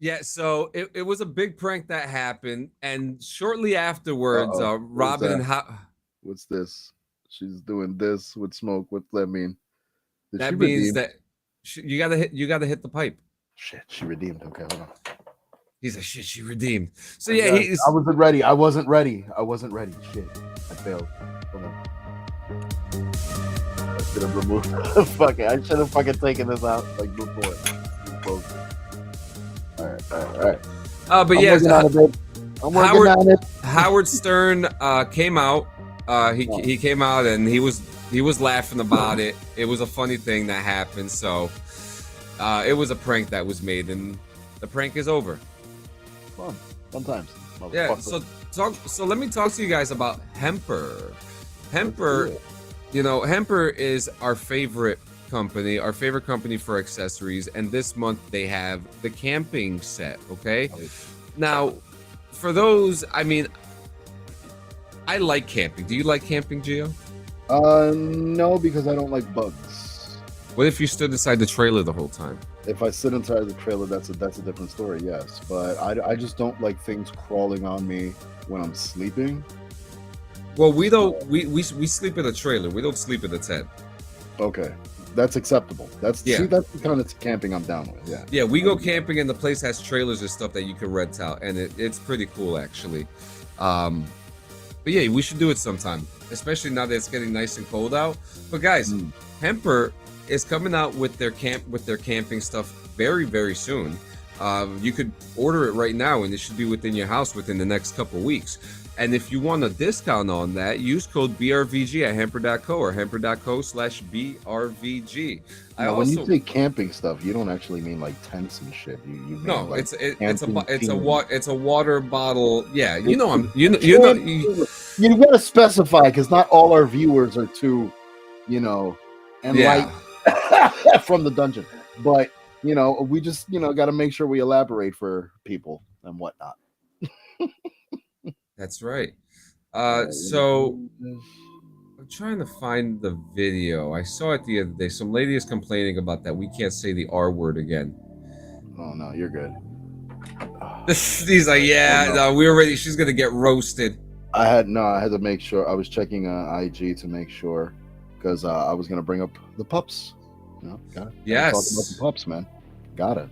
Yeah, so it was a big prank that happened, and shortly afterwards, Robin and what's this? She's doing this with smoke. What's that mean? That means that you gotta hit the pipe. Shit, she redeemed. Okay, hold on. He's like, shit, she redeemed. So yeah, he's. I wasn't ready. I wasn't ready. Shit, I failed. Hold on. I should have removed. Fuck it. I should have fucking taken this out like before. All right. But yeah, I'm working on it. Howard Stern came out. He came out and he was laughing about it. It was a funny thing that happened. So it was a prank that was made, and the prank is over. Fun times. Yeah. So let me talk to you guys about Hemper. Hemper, Hemper is our favorite company for accessories, and this month they have the camping set. Okay. Now, for those, I mean, I like camping. Do you like camping, Gio? No, because I don't like bugs. What if you stood inside the trailer the whole time? If I sit inside the trailer, that's a different story. Yes, but I just don't like things crawling on me when I'm sleeping. Well, we don't. We sleep in a trailer. We don't sleep in a tent. Okay, that's acceptable. That's the kind of camping I'm down with. Yeah. Yeah, we go camping and the place has trailers and stuff that you can rent out, and it's pretty cool actually. But yeah, we should do it sometime, especially now that it's getting nice and cold out. But guys, Hemper is coming out with their camping stuff very, very soon. You could order it right now, and it should be within your house within the next couple weeks. And if you want a discount on that, use code BRVG at hemper.co or hemper.co/BRVG. When you say camping stuff, you don't actually mean like tents and shit. You mean like it's a water bottle. Yeah, you gotta specify, because not all our viewers are too, enlightened from the dungeon. But we just got to make sure we elaborate for people and whatnot. That's right. So I'm trying to find the video. I saw it the other day. Some lady is complaining about that we can't say the R word again. Oh no, you're good. He's like, we're already. She's gonna get roasted. I had to make sure. I was checking IG to make sure, because I was gonna bring up the pups. Got it. Yes. Talk about the pups, man. Got it.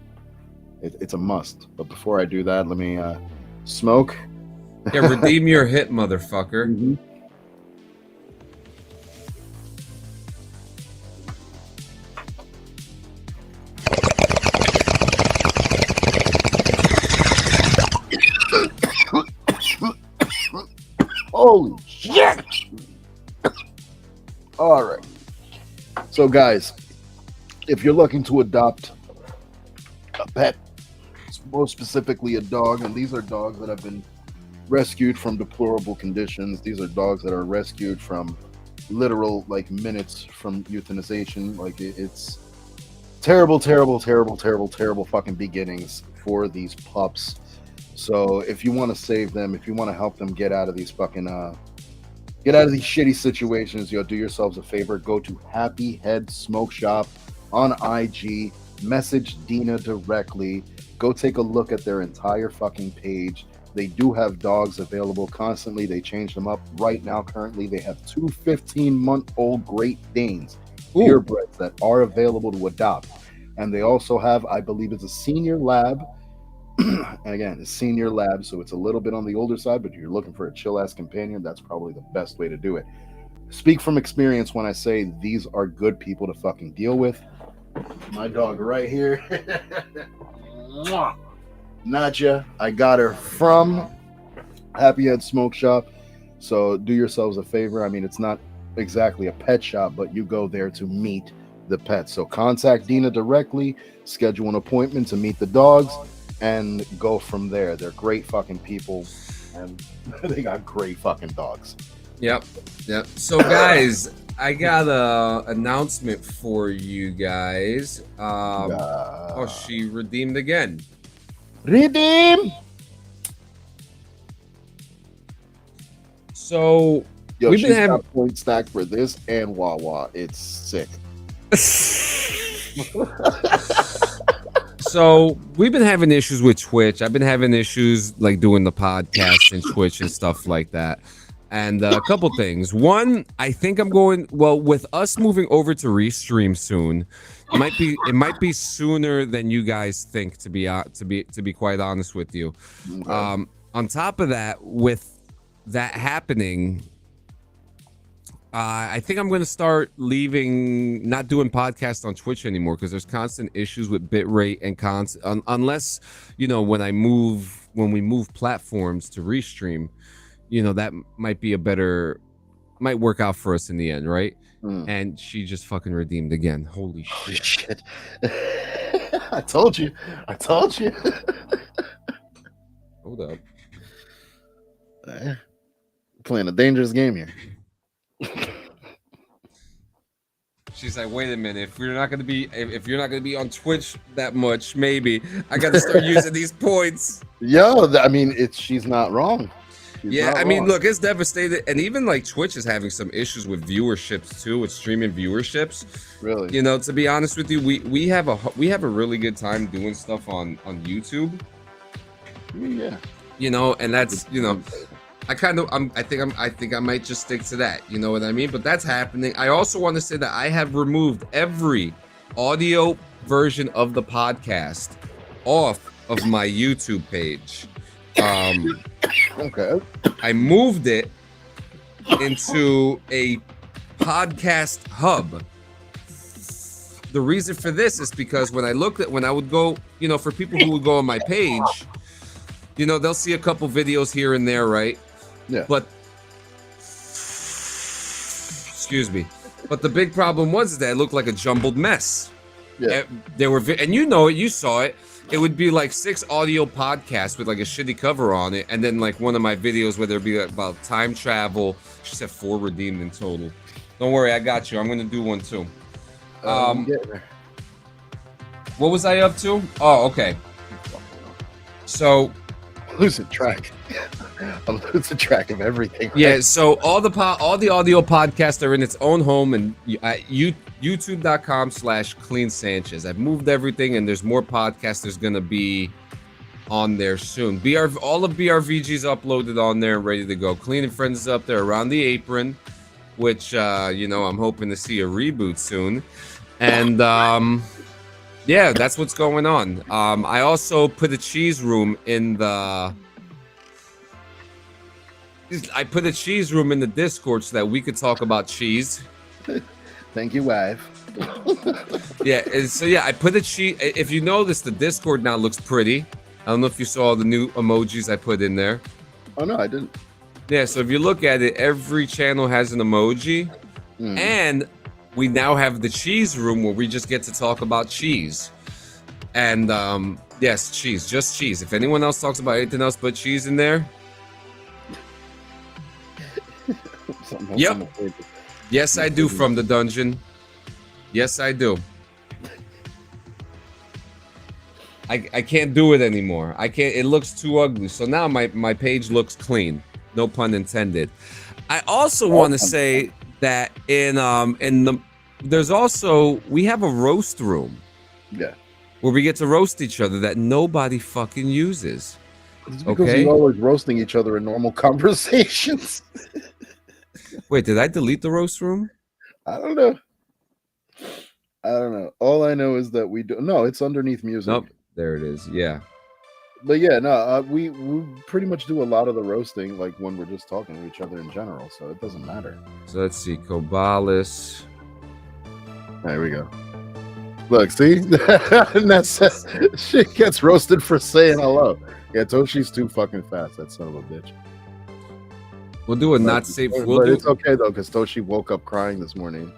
It's a must. But before I do that, let me smoke. Yeah, redeem your hit, motherfucker. Mm-hmm. Holy shit! All right. So, guys, if you're looking to adopt a pet, more specifically a dog, and these are dogs that have been rescued from deplorable conditions. These are dogs that are rescued from literal minutes from euthanization. It's terrible fucking beginnings for these pups. So if you want to save them, if you want to help them get out of these fucking get out of these shitty situations, do yourselves a favor. Go to Happy Head Smoke Shop on IG. Message Dina directly. Go take a look at their entire fucking page. They do have dogs available constantly. They change them up. Right now, currently, they have 2 15-month-old Great Danes, purebreds, that are available to adopt. And they also have, I believe it's a senior lab. And again, a senior lab, so it's a little bit on the older side, but if you're looking for a chill-ass companion, that's probably the best way to do it. Speak from experience when I say these are good people to fucking deal with. My dog right here. Nadja, I got her from Happy Head Smoke Shop. So do yourselves a favor. I mean, it's not exactly a pet shop, but you go there to meet the pets. So contact Dina directly, schedule an appointment to meet the dogs, and go from there. They're great fucking people, and they got great fucking dogs. Yep. So guys, I got a announcement for you guys. She redeemed again. Redeem. So Yo, we've she's been having got point stack for this and Wawa. It's sick. So we've been having issues with Twitch. I've been having issues like doing the podcast and Twitch and stuff like that. And a couple things. One, I think I'm going with us moving over to Restream soon. It might be sooner than you guys think. To be quite honest with you. Okay. On top of that, with that happening, I think I'm going to start not doing podcasts on Twitch anymore because there's constant issues with bitrate and unless, when we move platforms to Restream, that might work out for us in the end, right? And she just fucking redeemed again. Holy shit. I told you. Hold up. Playing a dangerous game here. She's like, wait a minute. If you're not gonna be on Twitch that much, maybe I got to start using these points. Yo, I mean, she's not wrong. Look, it's devastated, and even like Twitch is having some issues with viewerships too, with streaming viewerships. Really? To be honest with you, we have a really good time doing stuff on YouTube. Yeah. And that's I think I might just stick to that. You know what I mean? But that's happening. I also want to say that I have removed every audio version of the podcast off of my YouTube page. Okay. I moved it into a podcast hub. The reason for this is because when I would go, for people who would go on my page, they'll see a couple videos here and there, right? Yeah. But excuse me. But the big problem was that it looked like a jumbled mess. Yeah. There were, and you saw it. It would be like 6 audio podcasts with like a shitty cover on it, and then like one of my videos where there'd be about time travel. She said 4 redeemed in total. Don't worry, I got you. I'm gonna do one too. What was I up to? Oh, okay. So losing track. I'm losing track of everything. Right? Yeah, so all the audio podcasts are in its own home and youtube.com/Clean Sanchez. I've moved everything and there's more podcasts there's gonna be on there soon. All of BRVG's uploaded on there and ready to go. Clean and Friends is up there, Around the Apron, which I'm hoping to see a reboot soon. And yeah, that's what's going on. I also put a cheese room in the Discord so that we could talk about cheese. Thank you, wife. I put a cheese. If you notice, the Discord now looks pretty. I don't know if you saw the new emojis I put in there. Oh no, I didn't. Yeah, so if you look at it, every channel has an emoji, and we now have the cheese room where we just get to talk about cheese. And yes, cheese, just cheese. If anyone else talks about anything else but cheese in there, yep. Yes, I do. From the dungeon. Yes, I do. I can't do it anymore. I can't. It looks too ugly. So now my page looks clean. No pun intended. I also want to say that we have a roast room. Yeah. Where we get to roast each other that nobody fucking uses. It's because we're always roasting each other in normal conversations. Wait, did I delete the roast room? I don't know. All I know is that we do. No, it's underneath music. Nope. There it is. Yeah. But yeah, no, we pretty much do a lot of the roasting, like when we're just talking to each other in general. So it doesn't matter. So let's see, Kobalis. There we go. Look, see, and that's shit gets roasted for saying hello. Yeah, Toshi's too fucking fast. That son of a bitch. We'll do a not safe. It's okay though, because Toshi woke up crying this morning.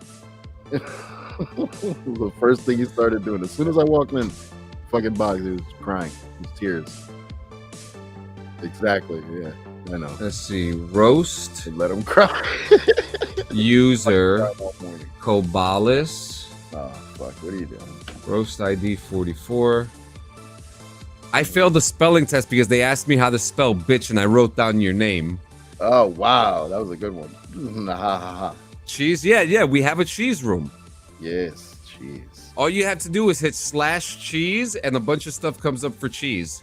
The first thing he started doing as soon as I walked in, fucking box, he was crying, his tears. Exactly. Yeah, I know. Let's see, roast. Let him cry. User Kobalis. Oh fuck! What are you doing? Roast ID 44. I failed the spelling test because they asked me how to spell bitch and I wrote down your name. Oh wow, that was a good one. Ha ha ha. Cheese? Yeah. We have a cheese room. Yes, cheese. All you have to do is hit /cheese, and a bunch of stuff comes up for cheese.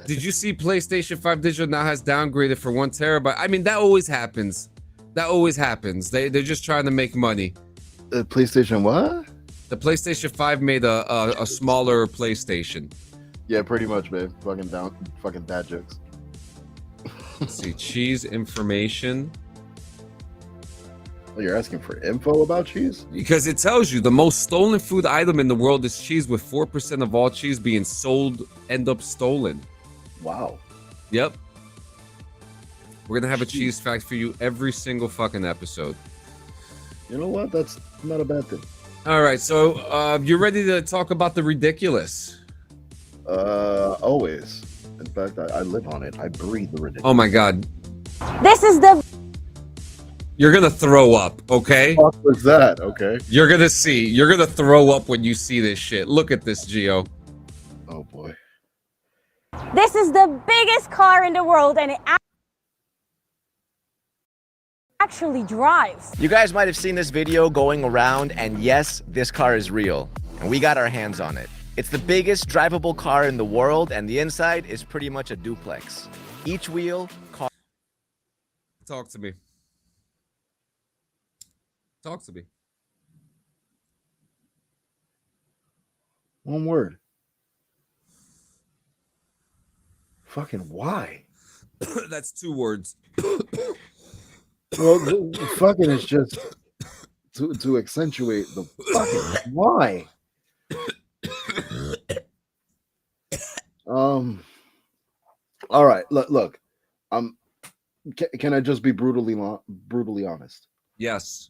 Did you see PlayStation 5 Digital now has downgraded for 1 terabyte? I mean, that always happens. They're just trying to make money. PlayStation what? The PlayStation 5 made a smaller PlayStation. Yeah, pretty much, babe. Fucking dad jokes. Let's see, cheese information. Oh, you're asking for info about cheese? Because it tells you the most stolen food item in the world is cheese, with 4% of all cheese being sold end up stolen. Wow. Yep. We're gonna have a cheese fact for you every single fucking episode. You know what? That's not a bad thing. All right, so you ready to talk about the ridiculous? Always. In fact, I live on it. I breathe the ridiculous. Oh my god. This is the... You're gonna throw up, okay? What was that? Okay. You're gonna see. You're gonna throw up when you see this shit. Look at this, Gio. Oh boy. This is the biggest car in the world, and it actually drives. You guys might have seen this video going around, and yes, this car is real, and we got our hands on it. It's the biggest drivable car in the world, and the inside is pretty much a duplex. Each wheel... Talk to me. Talk to me. One word. Fucking why? That's 2 words. Well, the fucking is just to accentuate the fucking why. All right. Look. Can I just be brutally honest? Yes.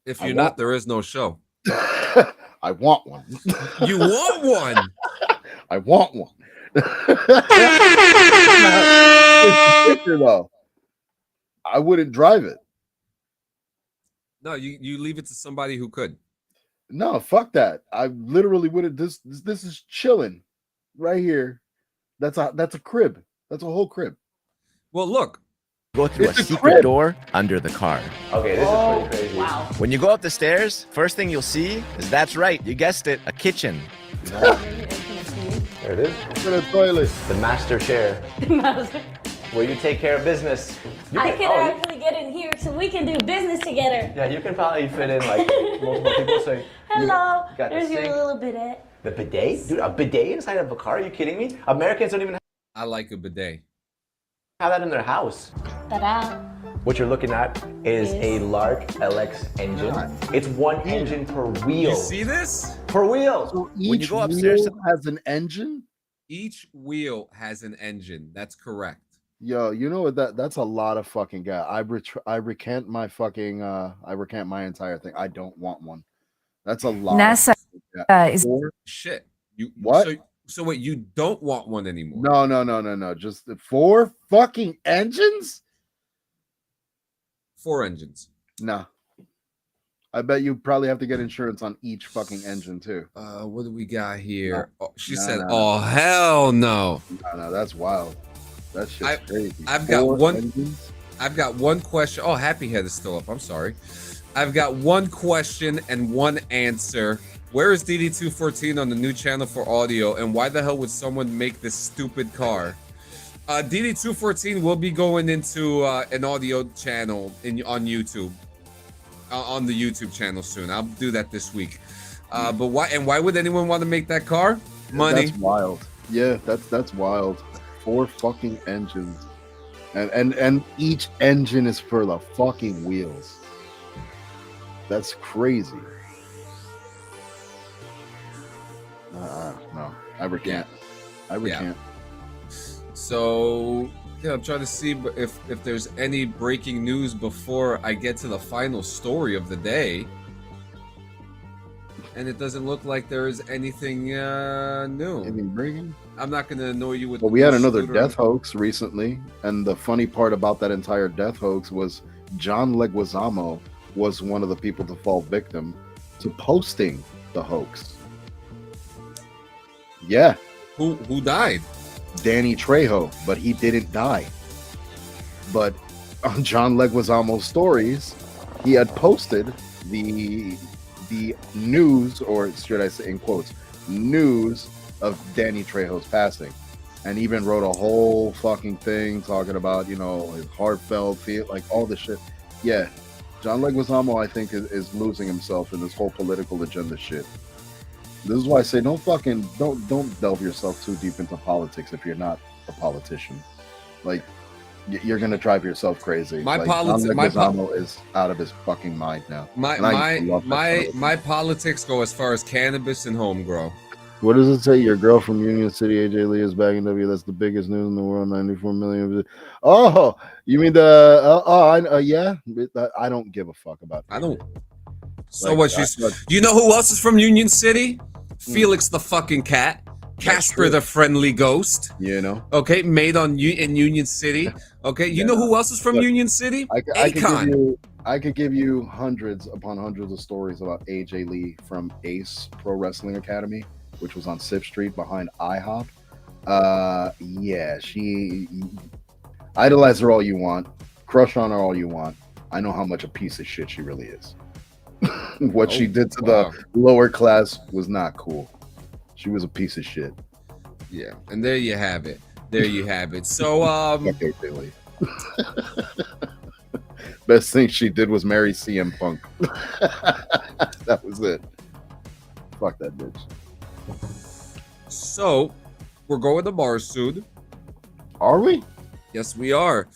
If you're not, there is no show. I want one. You want one? I want one. It's thicker though. I wouldn't drive it. No, you leave it to somebody who could. No, fuck that. I literally wouldn't. This is chilling right here. That's a crib. That's a whole crib. Well, look. Go through a secret door under the car. Okay, this is pretty crazy. Wow. When you go up the stairs, first thing you'll see is, that's right, you guessed it, a kitchen. There it is. For the toilet. The master chair. Where you take care of business. I can actually get in here so we can do business together. Yeah, you can probably fit in like multiple people. So Hello. got There's the your sink. little bidet. The bidet? Dude, a bidet inside of a car? Are you kidding me? Americans don't even I like a bidet. have that in their house. Ta-da. What you're looking at is a Lark LX engine. It's 1 engine per wheel. You see this? Per wheel. So When you go upstairs, wheel has an engine. Each wheel has an engine. That's correct. Yo, you know what? That's a lot of fucking gas. I recant my fucking. I recant my entire thing. I don't want one. That's a lot. NASA is shit. You what? So wait, you don't want one anymore? No. Just the 4 fucking engines. 4 engines. No. I bet you probably have to get insurance on each fucking engine too. What do we got here? No. Oh, she No, said, no. "Oh hell no." No, that's wild. That's just crazy. I've got 4 one. engines? I've got one question. Oh, Happy Head is still up. I'm sorry. I've got one question and one answer. Where is DD214 on the new channel for audio, and why the hell would someone make this stupid car? DD214 will be going into an audio channel on YouTube, on the YouTube channel soon. I'll do that this week. But why would anyone want to make that car? Money. That's wild. Yeah, that's wild. 4 fucking engines, and each engine is for the fucking wheels. That's crazy. No, I recant. I recant. So yeah, I'm trying to see if there's any breaking news before I get to the final story of the day. And it doesn't look like there is anything new. Anything breaking? I'm not going to annoy you with. Well, we had another death hoax recently, and the funny part about that entire death hoax was John Leguizamo was one of the people to fall victim to posting the hoax. Yeah. Who died? Danny Trejo, but he didn't die. But on John Leguizamo's stories, he had posted the news, or should I say in quotes, news of Danny Trejo's passing, and even wrote a whole fucking thing talking about, you know, his heartfelt feel, like all this shit. Yeah, John Leguizamo, I think, is losing himself in this whole political agenda shit. This is why I say don't delve yourself too deep into politics if you're not a politician. Like, you're gonna drive yourself crazy. John Leguizamo is out of his fucking mind now. My politics go as far as cannabis and home grow. What does it say? Your girl from Union City, AJ Lee, is back in W. That's the biggest news in the world. 94 million. Oh, you mean the? Yeah. I don't give a fuck about that. I don't. So like, you know who else is from Union City? Felix the fucking cat. Casper the friendly ghost. You know. Okay, made in Union City. Okay, you know who else is from Union City? I could give you hundreds upon hundreds of stories about AJ Lee from Ace Pro Wrestling Academy, which was on Sip Street behind IHOP. Yeah, she idolize her all you want, crush on her all you want. I know how much a piece of shit she really is. What she did to the lower class was not cool. She was a piece of shit. Yeah, and there you have it. There you have it. So, okay, Billy. Best thing she did was marry CM Punk. That was it. Fuck that bitch. So, we're going to Mars soon. Are we? Yes, we are.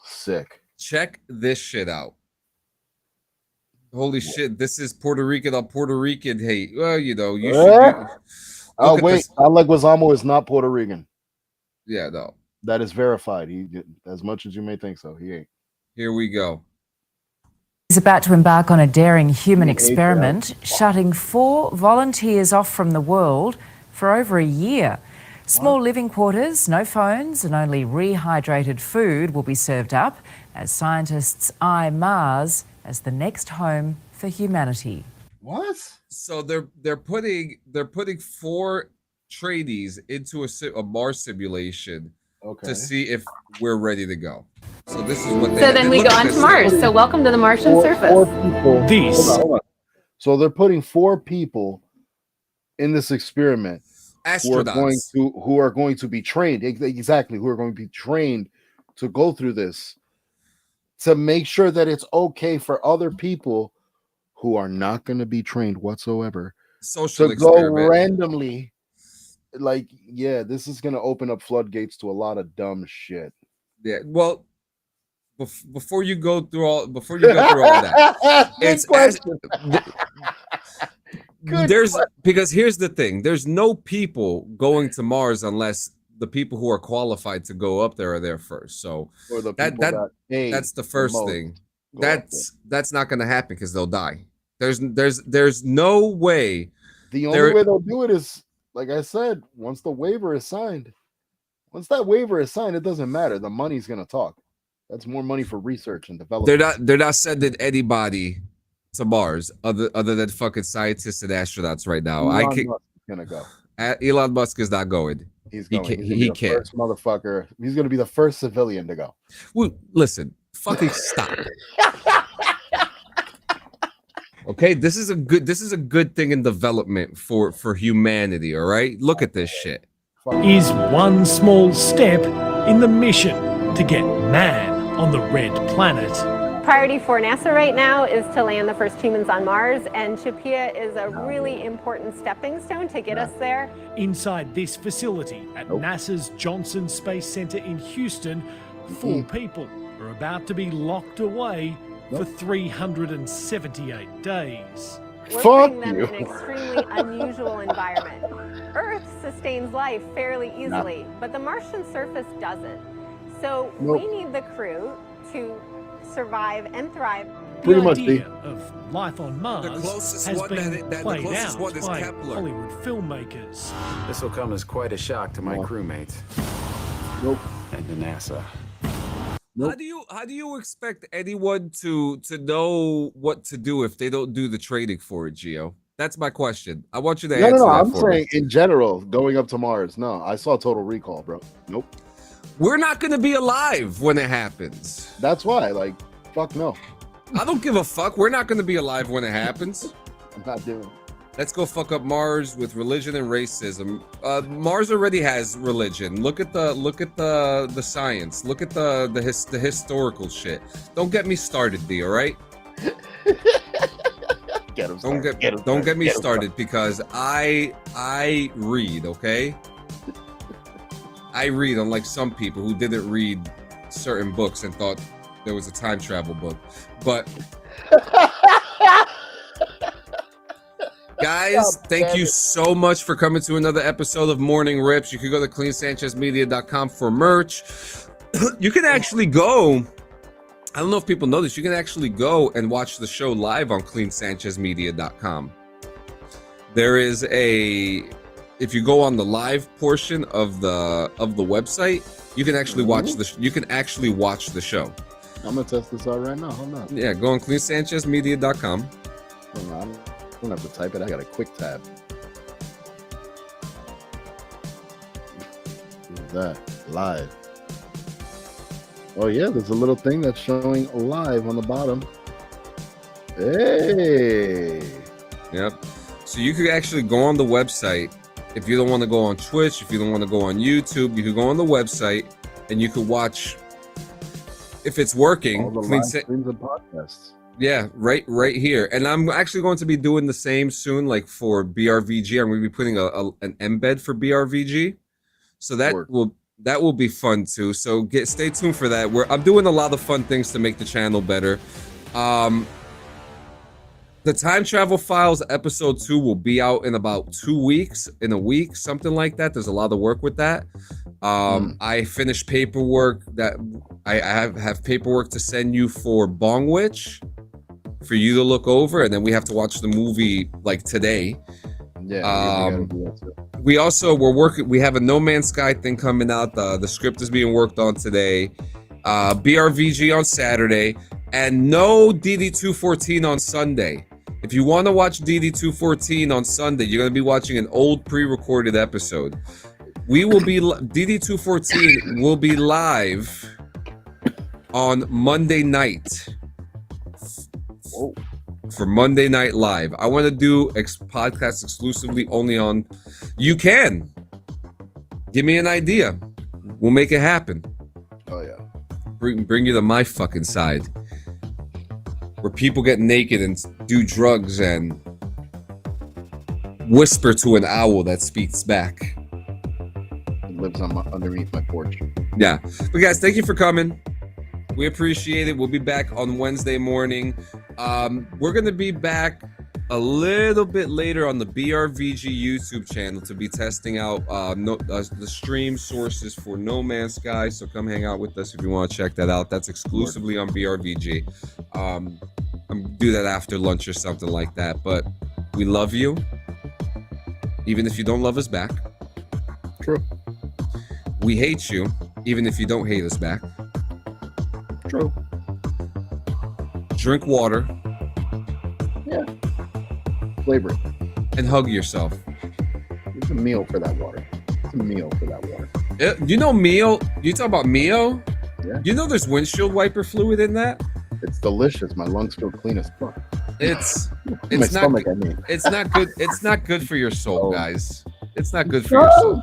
Sick. Check this shit out. Holy shit, this is Puerto Rican on Puerto Rican hate. Well, you know, you should. Oh, wait. John Leguizamo is not Puerto Rican. Yeah, no. That is verified. He, as much as you may think so, he ain't. Here we go. He's about to embark on a daring human experiment, shutting 4 volunteers off from the world for over a year. Small living quarters, no phones, and only rehydrated food will be served up as scientists eye Mars as the next home for humanity. What? So they're putting 4 tradies into a Mars simulation to see if we're ready to go. So this is what. So then we go on to Mars. So welcome to the Martian surface. 4 people. Hold on. So they're putting 4 people in this experiment. Astronauts who are going to be trained exactly who are going to be trained to go through this to make sure that it's okay for other people who are not going to be trained whatsoever social to experiment. Go randomly. Like, yeah, this is going to open up floodgates to a lot of dumb shit. Yeah, well, before you go through all that, it's because here's the thing: there's no people going to Mars unless the people who are qualified to go up there are there first. So that's the first thing. That's not going to happen because they'll die. There's no way. The only way they'll do it is, like I said, once the waiver is signed. Once that waiver is signed, it doesn't matter. The money's going to talk. That's more money for research and development. They're not sending anybody to Mars other than fucking scientists and astronauts right now. Elon Musk is gonna go. Elon Musk is not going. He's going. He can't. First motherfucker. He's going to be the first civilian to go. Well, listen, fucking stop. Okay, this is a good thing in development for humanity. All right, look at this shit. Is one small step in the mission to get man on the red planet. Priority for NASA right now is to land the first humans on Mars, and Chapia is a really important stepping stone to get us there. Inside this facility at NASA's Johnson Space Center in Houston, 4 people are about to be locked away for 378 days. We're putting them in an extremely unusual environment. Earth sustains life fairly easily, but the Martian surface doesn't. So we need the crew to survive and thrive. The idea of life on Mars has been played out by Hollywood filmmakers. This will come as quite a shock to my crewmates. And to NASA. How do you expect anyone to know what to do if they don't do the training for it, Gio? That's my question. I want you to answer that I'm for saying me. In general, going up to Mars. No, I saw Total Recall, bro. Nope. We're not going to be alive when it happens. That's why, like, fuck no. I don't give a fuck. We're not going to be alive when it happens. I'm not doing it. Let's go fuck up Mars with religion and racism. Mars already has religion. Look at the science. Look at the historical shit. Don't get me started, D. All right. Don't get me started because I read. Okay. I read, unlike some people who didn't read certain books and thought there was a time travel book. But guys, thank you so much for coming to another episode of Morning Rips. You can go to cleansanchezmedia.com for merch. You can actually go, I don't know if people know this, you can actually go and watch the show live on cleansanchezmedia.com. There is if you go on the live portion of the website, you can actually watch the show. I'm gonna test this out right now. Hold on. Yeah, go on cleansanchezmedia.com. Hold on. I don't have to type it. I got a quick tab. What's that? Live. Oh yeah, there's a little thing that's showing live on the bottom. Hey. Yep. So you could actually go on the website. If you don't want to go on Twitch, if you don't want to go on YouTube, you could go on the website and you could watch, if it's working, all the live streams and podcasts. Yeah, right here. And I'm actually going to be doing the same soon, like for BRVG. I'm going to be putting an embed for BRVG. So that will be fun too. So stay tuned for that. I'm doing a lot of fun things to make the channel better. The Time Travel Files episode 2 will be out in about 2 weeks, in a week, something like that. There's a lot of work with that. I finished paperwork that I have paperwork to send you for Bong Witch for you to look over, and then we have to watch the movie like today. Yeah. We have a No Man's Sky thing coming out. The script is being worked on today. BRVG on Saturday, and no DD214 on Sunday. If you want to watch DD214 on Sunday, you're going to be watching an old pre-recorded episode. DD214 will be live on Monday night. For Monday Night Live. I want to do podcasts exclusively only on. You can. Give me an idea. We'll make it happen. Oh, yeah. Bring you to my fucking side. Where people get naked and do drugs and whisper to an owl that speaks back. It lives underneath my porch. Yeah. But guys, thank you for coming. We appreciate it. We'll be back on Wednesday morning. We're going to be back a little bit later on the BRVG YouTube channel to be testing out the stream sources for No Man's Sky. So come hang out with us if you want to check that out. That's exclusively on BRVG. I'm do that after lunch or something like that. But we love you, even if you don't love us back. True. We hate you, even if you don't hate us back. True. Drink water. Yeah. Flavor it. And hug yourself. It's a meal for that water. You know Mio? You talk about Mio? Yeah. You know there's windshield wiper fluid in that? It's delicious. My lungs feel clean as fuck. It's my not stomach, I mean. It's not good. It's not good for your soul, guys. It's not good for your soul.